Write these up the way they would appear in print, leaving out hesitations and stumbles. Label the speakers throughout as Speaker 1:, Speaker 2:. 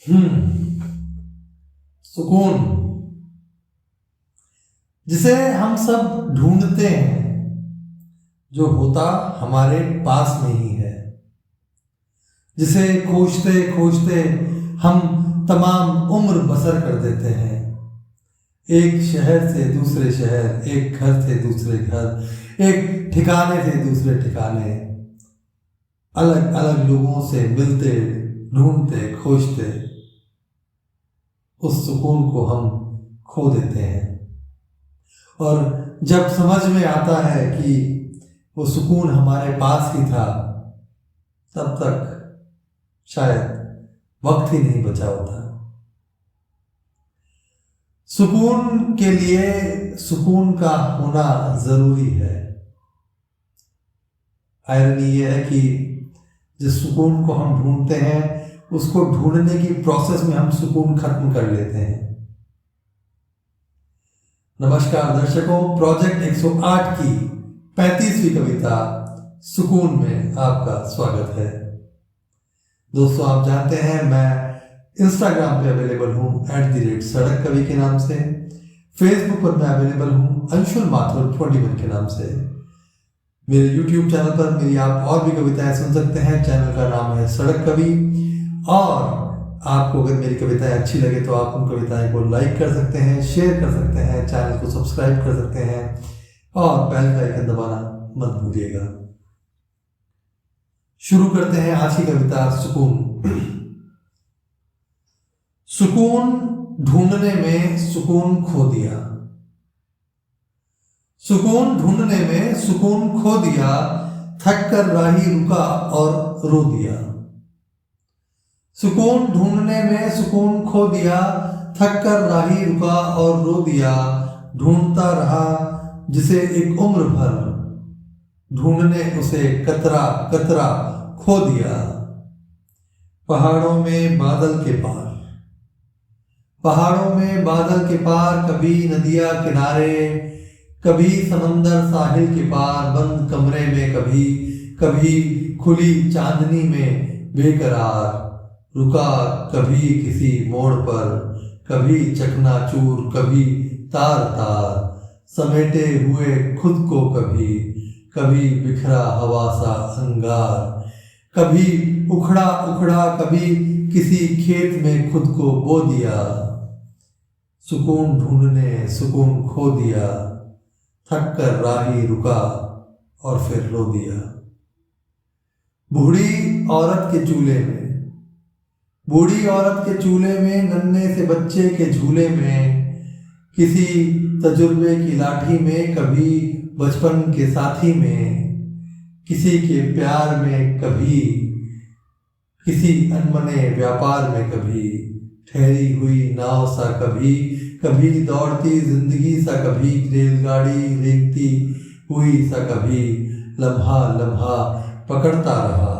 Speaker 1: हम्म सुकून जिसे हम सब ढूंढते हैं, जो होता हमारे पास में ही है, जिसे खोजते खोजते हम तमाम उम्र बसर कर देते हैं। एक शहर से दूसरे शहर, एक घर से दूसरे घर, एक ठिकाने से दूसरे ठिकाने, अलग अलग लोगों से मिलते, ढूंढते, खोजते उस सुकून को हम खो देते हैं। और जब समझ में आता है कि वो सुकून हमारे पास ही था, तब तक शायद वक्त ही नहीं बचा होता। सुकून के लिए सुकून का होना जरूरी है। आयरनी ये है कि जिस सुकून को हम ढूंढते हैं, उसको ढूंढने की प्रोसेस में हम सुकून खत्म कर लेते हैं। नमस्कार दर्शकों, प्रोजेक्ट 108 की 35वीं कविता सुकून में आपका स्वागत है। दोस्तों, आप जानते हैं मैं इंस्टाग्राम पे अवेलेबल हूँ @सड़क कवि के नाम से। फेसबुक पर मैं अवेलेबल हूँ अंशुल माथुर 21 के नाम से। मेरे यूट्यूब चैनल पर मेरी आप और भी कविताएं सुन सकते हैं। चैनल का नाम है सड़क कवि। और आपको अगर मेरी कविताएं अच्छी लगे तो आप उन कविताएं को लाइक कर सकते हैं, शेयर कर सकते हैं, चैनल को सब्सक्राइब कर सकते हैं और बेल का आइकन दबाना मत भूलिएगा। शुरू करते हैं आज की कविता सुकून। सुकून ढूंढने में सुकून खो दिया, सुकून ढूंढने में सुकून खो दिया, थक कर राही रुका और रो दिया। सुकून ढूंढने में सुकून खो दिया, थक कर राही रुका और रो दिया। ढूंढता रहा जिसे एक उम्र भर, ढूंढने उसे कतरा कतरा खो दिया। पहाड़ों में बादल के पार, पहाड़ों में बादल के पार, कभी नदियां किनारे, कभी समंदर साहिल के पार, बंद कमरे में कभी कभी खुली चांदनी में बेकरार। रुका कभी किसी मोड़ पर, कभी चकनाचूर, कभी तार तार, समेटे हुए खुद को कभी कभी बिखरा हवा सा अंगार। कभी उखड़ा उखड़ा, कभी किसी खेत में खुद को बो दिया। सुकून ढूंढने सुकून खो दिया, थक कर राही रुका और फिर रो दिया। बूढ़ी औरत के चूल्हे में, बूढ़ी औरत के चूल्हे में, नन्हे से बच्चे के झूले में, किसी तजुर्बे की लाठी में, कभी बचपन के साथी में, किसी के प्यार में, कभी किसी अनमने व्यापार में, कभी ठहरी हुई नाव सा, कभी कभी दौड़ती जिंदगी सा, कभी रेलगाड़ी रेंगती हुई सा, कभी लम्हा लम्हा पकड़ता रहा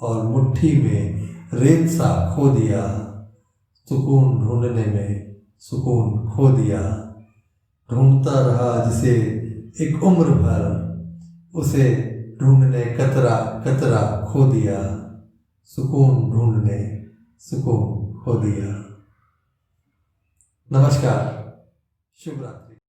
Speaker 1: और मुट्ठी में रेत सा खो दिया। सुकून ढूंढने में सुकून खो दिया। ढूंढता रहा जिसे एक उम्र भर, उसे ढूंढने कतरा कतरा खो दिया। सुकून ढूंढने सुकून खो दिया। नमस्कार, शुभ रात्रि।